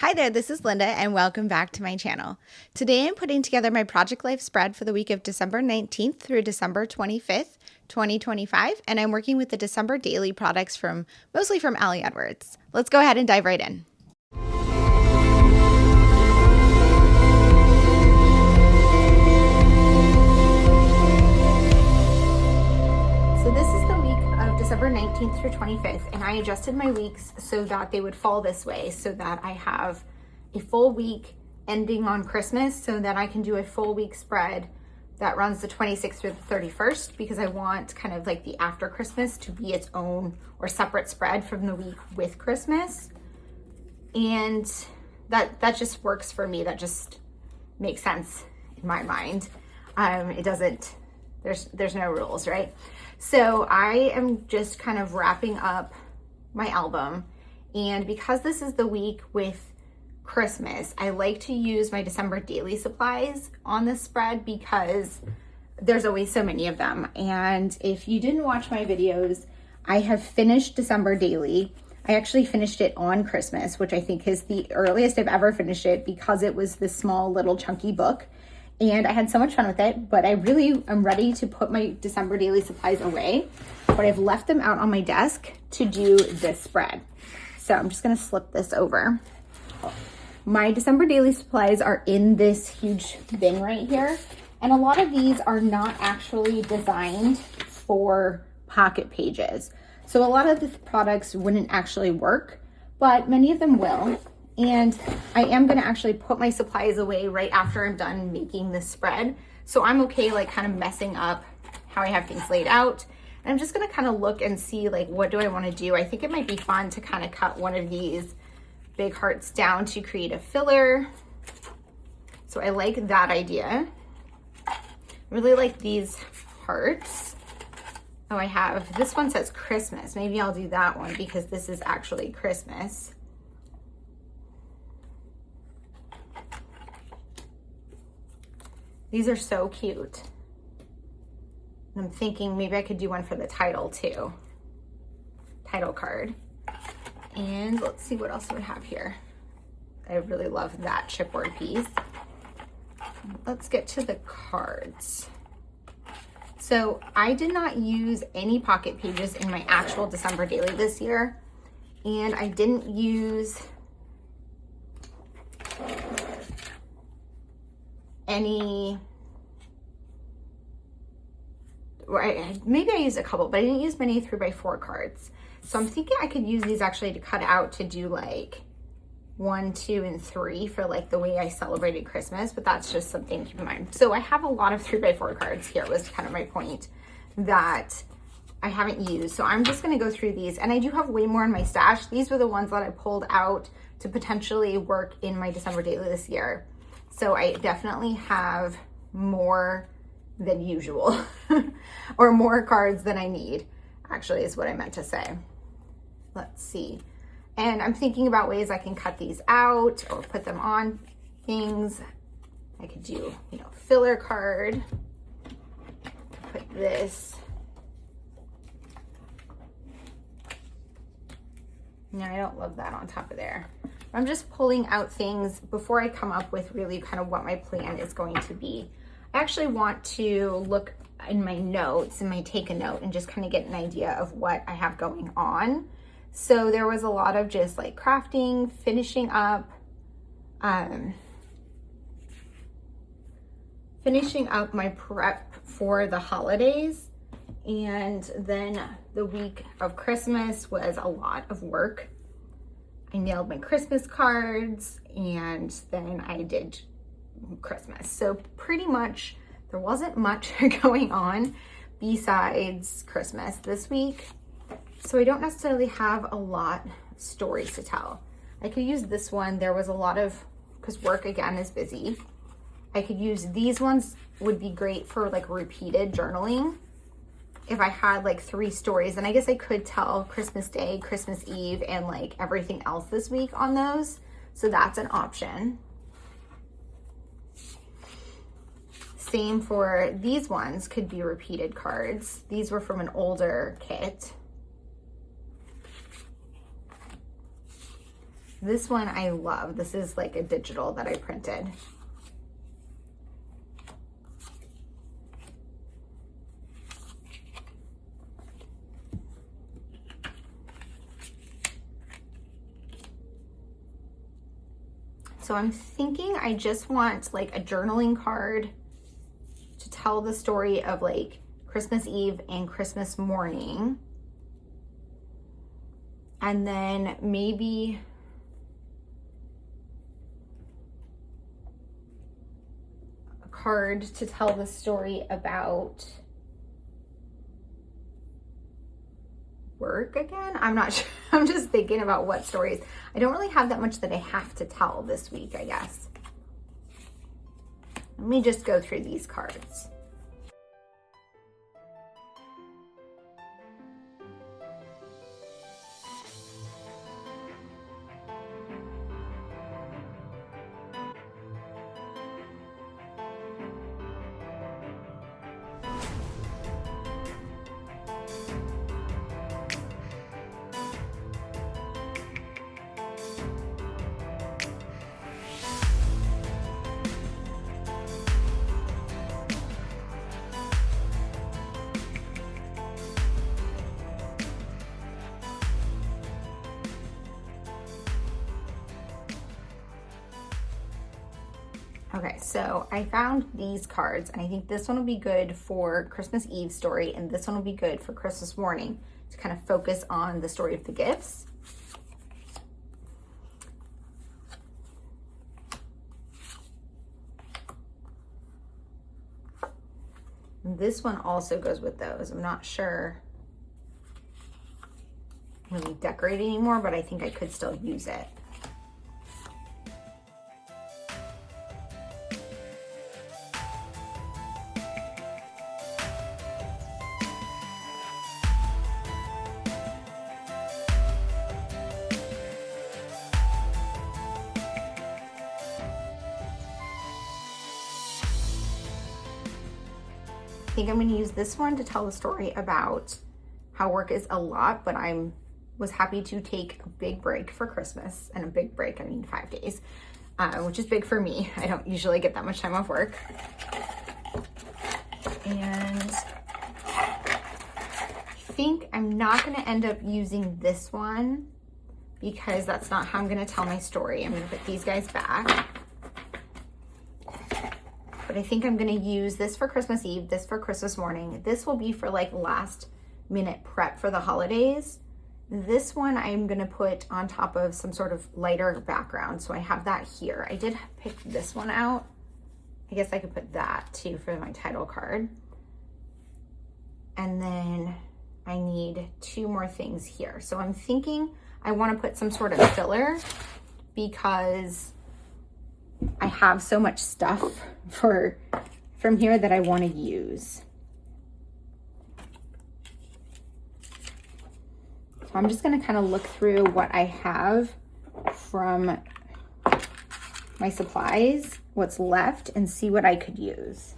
Hi there, this is Linda and welcome back to my channel. Today I'm putting together my Project Life spread for the week of December 19th through December 25th, 2025, and I'm working with the December daily products mostly from Ali Edwards. Let's go ahead and dive right in. So this is the week of December 19th through 25th, and I adjusted my weeks so that they would fall this way so that I have a full week ending on Christmas so that I can do a full week spread that runs the 26th through the 31st because I want kind of like the after Christmas to be its own or separate spread from the week with Christmas. And that just works for me. That just makes sense in my mind. It doesn't, there's no rules, right? So I am just kind of wrapping up my album. And because this is the week with Christmas, I like to use my December daily supplies on this spread because there's always so many of them. And if you didn't watch my videos, I have finished December daily. I actually finished it on Christmas, which I think is the earliest I've ever finished it because it was this small little chunky book. And I had so much fun with it, but I really am ready to put my December daily supplies away. But I've left them out on my desk to do this spread. So I'm just gonna slip this over. My December daily supplies are in this huge bin right here. And a lot of these are not actually designed for pocket pages. So a lot of the products wouldn't actually work, but many of them will. And I am gonna actually put my supplies away right after I'm done making this spread. So I'm okay like kind of messing up how I have things laid out. And I'm just gonna kind of look and see like, what do I wanna do? I think it might be fun to kind of cut one of these big hearts down to create a filler. So I like that idea. I really like these hearts. Oh, I have, this one says Christmas. Maybe I'll do that one because this is actually Christmas. These are so cute. And I'm thinking maybe I could do one for the title too. Title card. And let's see what else we have here. I really love that chipboard piece. Let's get to the cards. So I did not use any pocket pages in my actual December daily this year. And I didn't use any, maybe I used a couple, but I didn't use many 3x4 cards. So I'm thinking I could use these actually to cut out to do like 1, 2, and 3 for like the way I celebrated Christmas, but that's just something to keep in mind. So I have a lot of 3x4 cards here was kind of my point that I haven't used. So I'm just gonna go through these, and I do have way more in my stash. These were the ones that I pulled out to potentially work in my December daily this year. So I definitely have more than usual or more cards than I need, actually is what I meant to say. Let's see. And I'm thinking about ways I can cut these out or put them on things. I could do, filler card. Put this. No, I don't love that on top of there. I'm just pulling out things before I come up with really kind of what my plan is going to be. I actually want to look in my notes and my take a note and just kind of get an idea of what I have going on. So there was a lot of just like crafting, finishing up my prep for the holidays. And then the week of Christmas was a lot of work. I nailed my Christmas cards and then I did Christmas. So pretty much there wasn't much going on besides Christmas this week. So I don't necessarily have a lot of stories to tell. I could use this one. There was a lot of, because work again is busy. I could use these ones, would be great for like repeated journaling. If I had like 3 stories, and I guess I could tell Christmas Day, Christmas Eve, and like everything else this week on those. So that's an option. Same for these ones, could be repeated cards. These were from an older kit. This one I love. This is like a digital that I printed. So I'm thinking I just want like a journaling card to tell the story of like Christmas Eve and Christmas morning. And then maybe a card to tell the story about work again. I'm not sure. I'm just thinking about what stories. I don't really have that much that I have to tell this week, I guess. Let me just go through these cards. Okay, so I found these cards, and I think this one will be good for Christmas Eve story, and this one will be good for Christmas morning to kind of focus on the story of the gifts. And this one also goes with those. I'm not sure I'm really decorating anymore, but I think I could still use it. I think I'm going to use this one to tell the story about how work is a lot, but was happy to take a big break for Christmas. And a big break, I mean 5 days, which is big for me. I don't usually get that much time off work. And I think I'm not going to end up using this one because that's not how I'm going to tell my story. I'm going to put these guys back. But I think I'm gonna use this for Christmas Eve, this for Christmas morning. This will be for like last minute prep for the holidays. This one I'm gonna put on top of some sort of lighter background. So I have that here. I did pick this one out. I guess I could put that too for my title card. And then I need 2 more things here. So I'm thinking I wanna put some sort of filler because I have so much stuff from here that I want to use. So I'm just going to kind of look through what I have from my supplies, what's left, and see what I could use.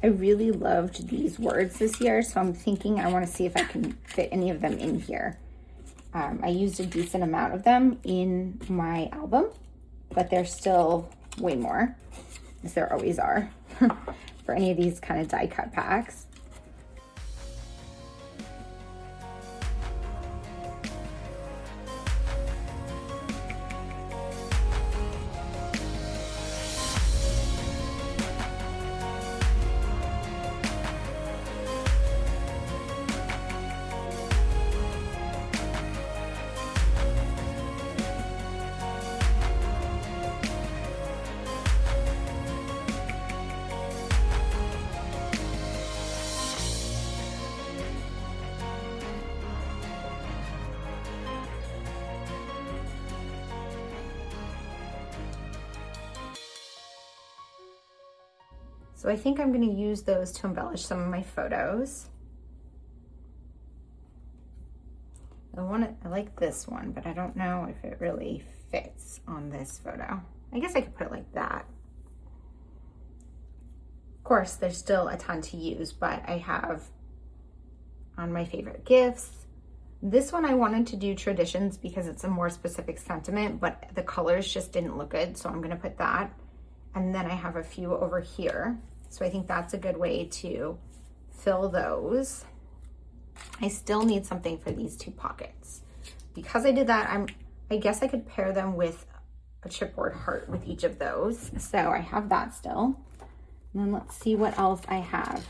I really loved these words this year, so I'm thinking I want to see if I can fit any of them in here. I used a decent amount of them in my album, but there's still way more, as there always are, for any of these kind of die cut packs. So I think I'm going to use those to embellish some of my photos. I like this one, but I don't know if it really fits on this photo. I guess I could put it like that. Of course, there's still a ton to use, but I have on my favorite gifts. This one I wanted to do traditions because it's a more specific sentiment, but the colors just didn't look good, so I'm gonna put that. And then I have a few over here. So I think that's a good way to fill those. I still need something for these two pockets. Because I did that, I guess I could pair them with a chipboard heart with each of those. So I have that still. And then let's see what else I have.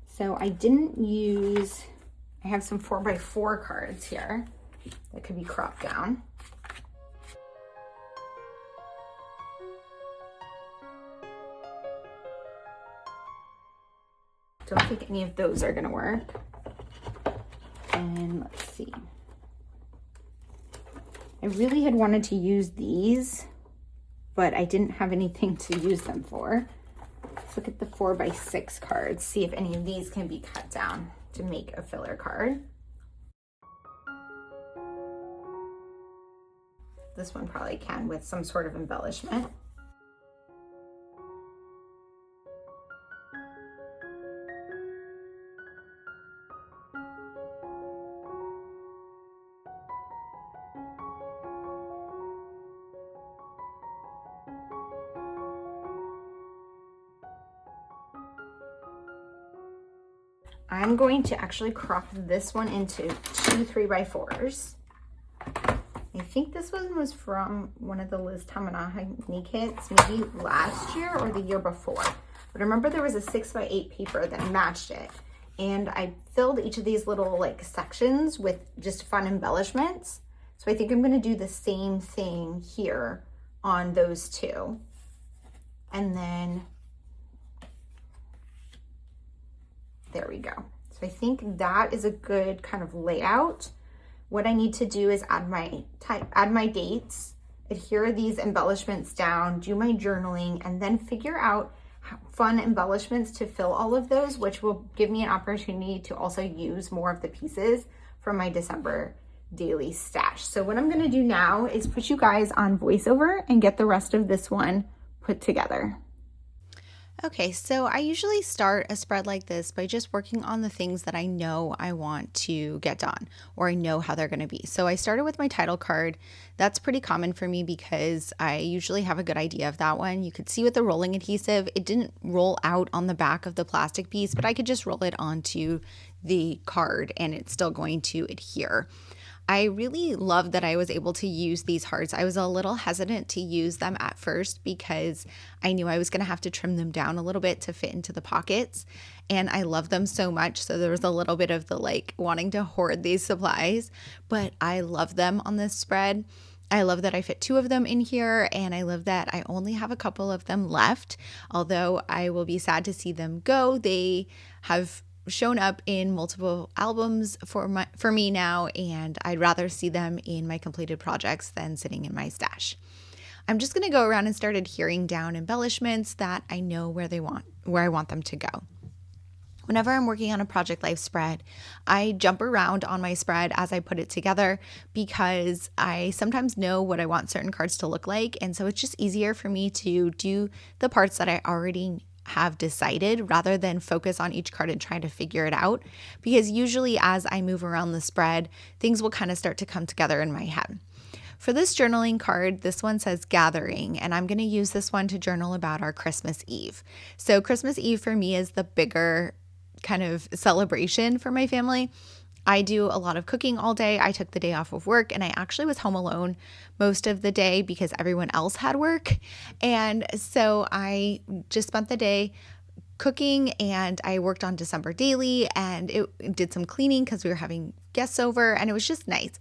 So I have some 4x4 cards here that could be cropped down. Don't think any of those are gonna work. And let's see. I really had wanted to use these, but I didn't have anything to use them for. Let's look at the 4x6 cards, see if any of these can be cut down to make a filler card. This one probably can with some sort of embellishment. I'm going to actually crop this one into 2 3x4s. I think this one was from one of the Liz Tamanaha knee kits, maybe last year or the year before. But I remember there was a 6x8 paper that matched it. And I filled each of these little like sections with just fun embellishments. So I think I'm gonna do the same thing here on those two. And then there we go. So I think that is a good kind of layout. What I need to do is add my dates, adhere these embellishments down, do my journaling, and then figure out fun embellishments to fill all of those, which will give me an opportunity to also use more of the pieces from my December daily stash. So what I'm gonna do now is put you guys on voiceover and get the rest of this one put together. Okay, so I usually start a spread like this by just working on the things that I know I want to get done or I know how they're going to be. So I started with my title card. That's pretty common for me because I usually have a good idea of that one. You could see with the rolling adhesive, it didn't roll out on the back of the plastic piece, but I could just roll it onto the card and it's still going to adhere. I really love that I was able to use these hearts. I was a little hesitant to use them at first because I knew I was going to have to trim them down a little bit to fit into the pockets. And I love them so much. So there was a little bit of the like wanting to hoard these supplies, but I love them on this spread. I love that I fit 2 of them in here, and I love that I only have a couple of them left. Although I will be sad to see them go. They have shown up in multiple albums for me now, and I'd rather see them in my completed projects than sitting in my stash. I'm just going to go around and start adhering down embellishments that I know where I want them to go. Whenever I'm working on a project life spread, I jump around on my spread as I put it together because I sometimes know what I want certain cards to look like, and so it's just easier for me to do the parts that I already have decided rather than focus on each card and try to figure it out, because usually as I move around the spread, things will kind of start to come together in my head. For this journaling card, this one says gathering, and I'm going to use this one to journal about our Christmas Eve. So Christmas Eve for me is the bigger kind of celebration for my family. I do a lot of cooking all day. I took the day off of work and I actually was home alone most of the day because everyone else had work. And so I just spent the day cooking and I worked on December daily and it did some cleaning because we were having guests over and it was just nice.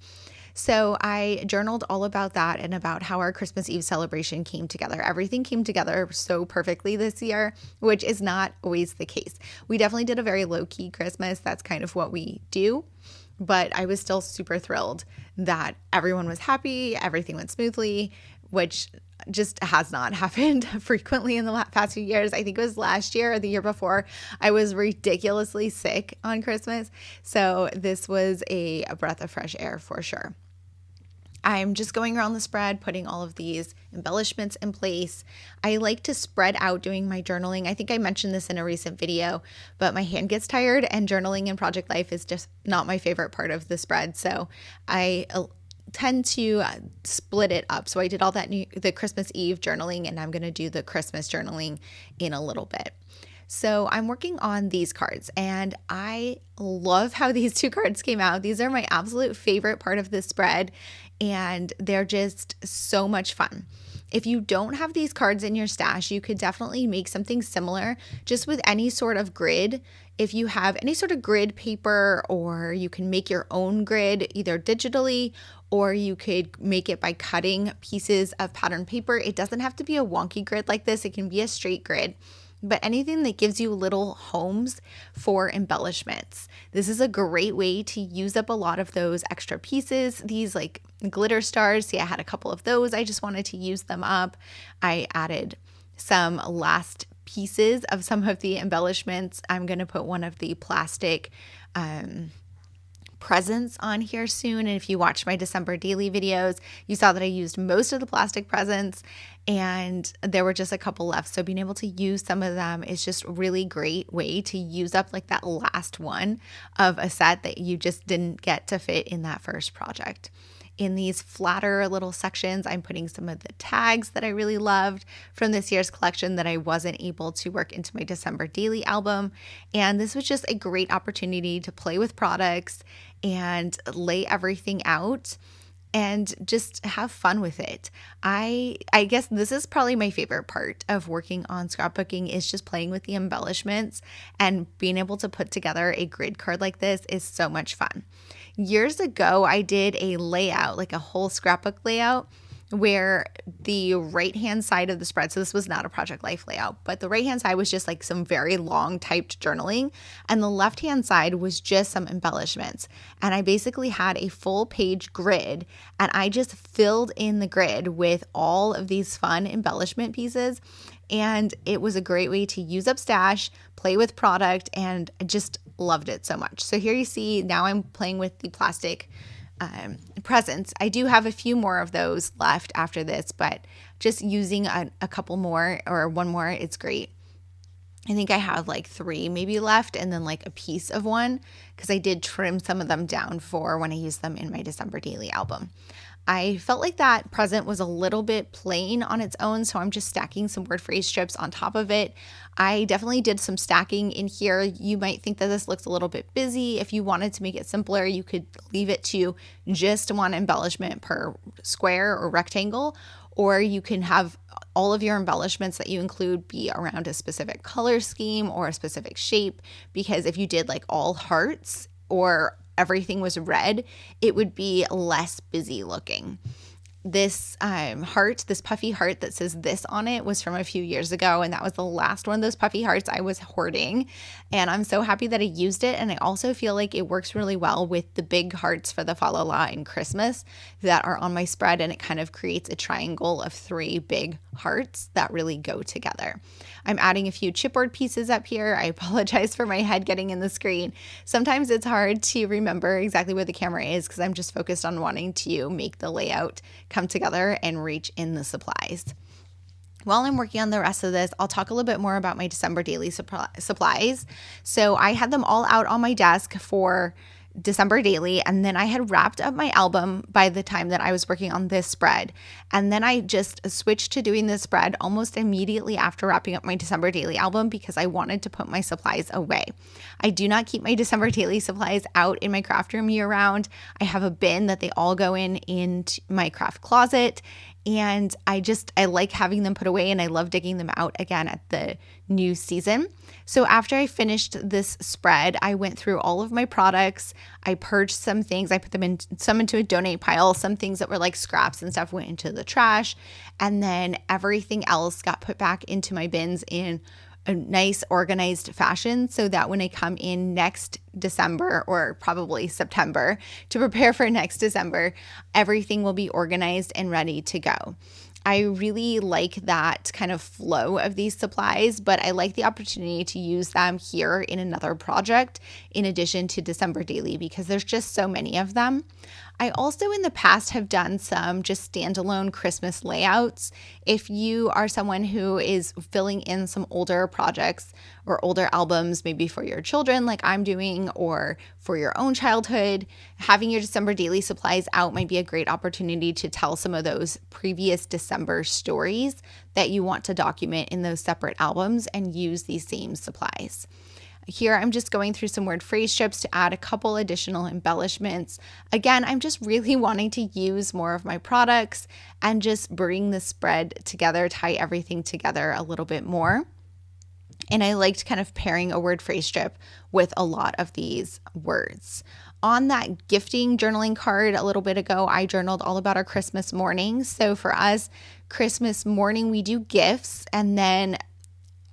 So I journaled all about that and about how our Christmas Eve celebration came together. Everything came together so perfectly this year, which is not always the case. We definitely did a very low-key Christmas. That's kind of what we do. But I was still super thrilled that everyone was happy, everything went smoothly, which just has not happened frequently in the past few years. I think it was last year or the year before. I was ridiculously sick on Christmas. So this was a breath of fresh air for sure. I'm just going around the spread, putting all of these embellishments in place. I like to spread out doing my journaling. I think I mentioned this in a recent video, but my hand gets tired and journaling in Project Life is just not my favorite part of the spread. So I tend to split it up. So I did all that the Christmas Eve journaling, and I'm going to do the Christmas journaling in a little bit. So I'm working on these cards, and I love how these two cards came out. These are my absolute favorite part of this spread, and they're just so much fun. If you don't have these cards in your stash, you could definitely make something similar just with any sort of grid. If you have any sort of grid paper, or you can make your own grid either digitally, or you could make it by cutting pieces of pattern paper. It doesn't have to be a wonky grid like this. It can be a straight grid. But anything that gives you little homes for embellishments. This is a great way to use up a lot of those extra pieces. These like glitter stars, see, I had a couple of those. I just wanted to use them up. I added some last pieces of some of the embellishments. I'm going to put one of the plastic presents on here soon. And if you watched my December daily videos, you saw that I used most of the plastic presents and there were just a couple left. So being able to use some of them is just a really great way to use up like that last one of a set that you just didn't get to fit in that first project. In these flatter little sections, I'm putting some of the tags that I really loved from this year's collection that I wasn't able to work into my December daily album. And this was just a great opportunity to play with products and lay everything out and just have fun with it. I guess this is probably my favorite part of working on scrapbooking is just playing with the embellishments, and being able to put together a grid card like this is so much fun. Years ago, I did a layout, like a whole scrapbook layout, where the right-hand side of the spread, so this was not a Project Life layout, but the right-hand side was just like some very long typed journaling, and the left-hand side was just some embellishments. And I basically had a full page grid, and I just filled in the grid with all of these fun embellishment pieces, and it was a great way to use up stash, play with product, and I just loved it so much. So here you see, now I'm playing with the plastic presents. I do have a few more of those left after this, but just using a couple more or one more, it's great. I think I have like 3 maybe left, and then like a piece of one, because I did trim some of them down for when I used them in my December daily album. I felt like that present was a little bit plain on its own, so I'm just stacking some word phrase strips on top of it. I definitely did some stacking in here. You might think that this looks a little bit busy. If you wanted to make it simpler, you could leave it to just one embellishment per square or rectangle, or you can have all of your embellishments that you include be around a specific color scheme or a specific shape, because if you did like all hearts or everything was red, it would be less busy looking. This heart, this puffy heart that says this on it, was from a few years ago, and that was the last one of those puffy hearts I was hoarding, and I'm so happy that I used it. And I also feel like it works really well with the big hearts for the Fa La La and Christmas that are on my spread, and it kind of creates a triangle of 3 big hearts that really go together. I'm adding a few chipboard pieces up here. I apologize for my head getting in the screen. Sometimes it's hard to remember exactly where the camera is because I'm just focused on wanting to make the layout come together and reach in the supplies. While I'm working on the rest of this, I'll talk a little bit more about my December daily supplies. So I had them all out on my desk for December daily, and then I had wrapped up my album by the time that I was working on this spread. And then I just switched to doing this spread almost immediately after wrapping up my December daily album because I wanted to put my supplies away. I do not keep my December daily supplies out in my craft room year round. I have a bin that they all go into my craft closet, and I like having them put away, and I love digging them out again at the new season. So after I finished this spread, I went through all of my products. I purged some things. I put them some into a donate pile. Some things that were like scraps and stuff went into the trash. And then everything else got put back into my bins in a nice organized fashion, so that when I come in next December, or probably September, to prepare for next December, everything will be organized and ready to go. I really like that kind of flow of these supplies, but I like the opportunity to use them here in another project in addition to December Daily because there's just so many of them. I also in the past have done some just standalone Christmas layouts. If you are someone who is filling in some older projects or older albums, maybe for your children, like I'm doing, or for your own childhood, having your December daily supplies out might be a great opportunity to tell some of those previous December stories that you want to document in those separate albums and use these same supplies. Here, I'm just going through some word phrase strips to add a couple additional embellishments. Again, I'm just really wanting to use more of my products and just bring the spread together, tie everything together a little bit more. And I liked kind of pairing a word phrase strip with a lot of these words. On that gifting journaling card a little bit ago, I journaled all about our Christmas morning. So for us, Christmas morning, we do gifts, and then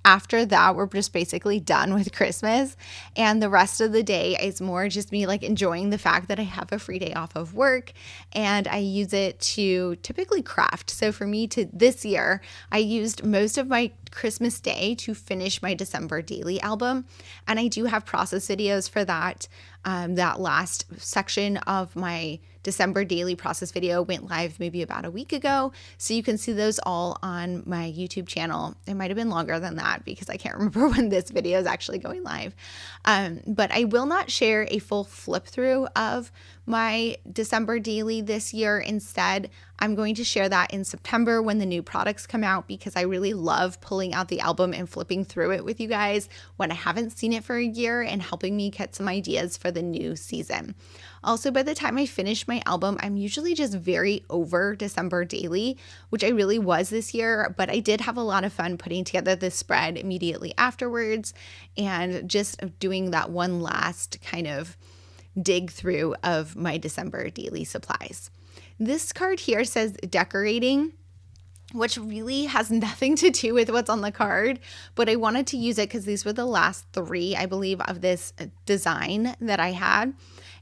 after that, we're just basically done with Christmas. And the rest of the day is more just me like enjoying the fact that I have a free day off of work and I use it to typically craft. So for me to this year, I used most of my Christmas day to finish my December daily album. And I do have process videos for that. That last section of my December daily process video went live maybe about a week ago. So you can see those all on my YouTube channel. It might have been longer than that because I can't remember when this video is actually going live. But I will not share a full flip through of my December daily this year. Instead, I'm going to share that in September when the new products come out because I really love pulling out the album and flipping through it with you guys when I haven't seen it for a year and helping me get some ideas for the new season. Also, by the time I finish my album, I'm usually just very over December daily, which I really was this year, but I did have a lot of fun putting together this spread immediately afterwards and just doing that one last kind of dig through of my December daily supplies. This card here says decorating, which really has nothing to do with what's on the card, but I wanted to use it because these were the last three, I believe, of this design that I had.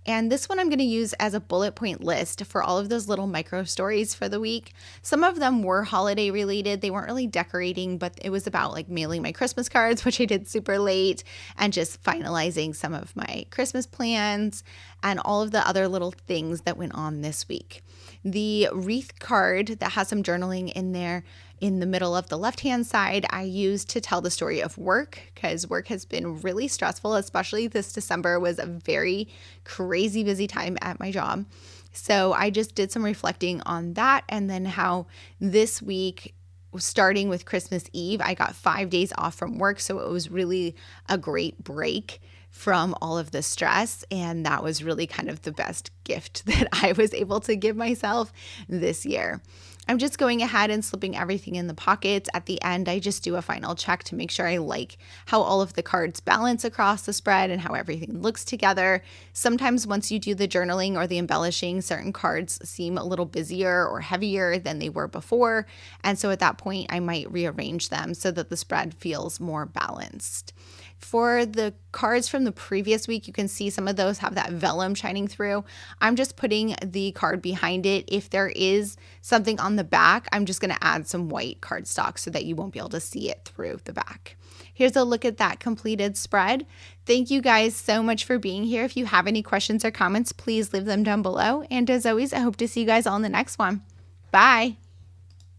And this one I'm going to use as a bullet point list for all of those little micro stories for the week. Some of them were holiday related. They weren't really decorating, but it was about like mailing my Christmas cards, which I did super late, and just finalizing some of my Christmas plans and all of the other little things that went on this week. The wreath card that has some journaling in there in the middle of the left-hand side, I used to tell the story of work because work has been really stressful, especially this December was a very crazy busy time at my job. So I just did some reflecting on that and then how this week, starting with Christmas Eve, I got 5 days off from work. So it was really a great break from all of the stress. And that was really kind of the best gift that I was able to give myself this year. I'm just going ahead and slipping everything in the pockets. At the end, I just do a final check to make sure I like how all of the cards balance across the spread and how everything looks together. Sometimes once you do the journaling or the embellishing, certain cards seem a little busier or heavier than they were before. And so at that point, I might rearrange them so that the spread feels more balanced. For the cards from the previous week, you can see some of those have that vellum shining through. I'm just putting the card behind it. If there is something on the back, I'm just going to add some white cardstock so that you won't be able to see it through the back. Here's a look at that completed spread. Thank you guys so much for being here. If you have any questions or comments, please leave them down below. And as always, I hope to see you guys all in the next one. Bye.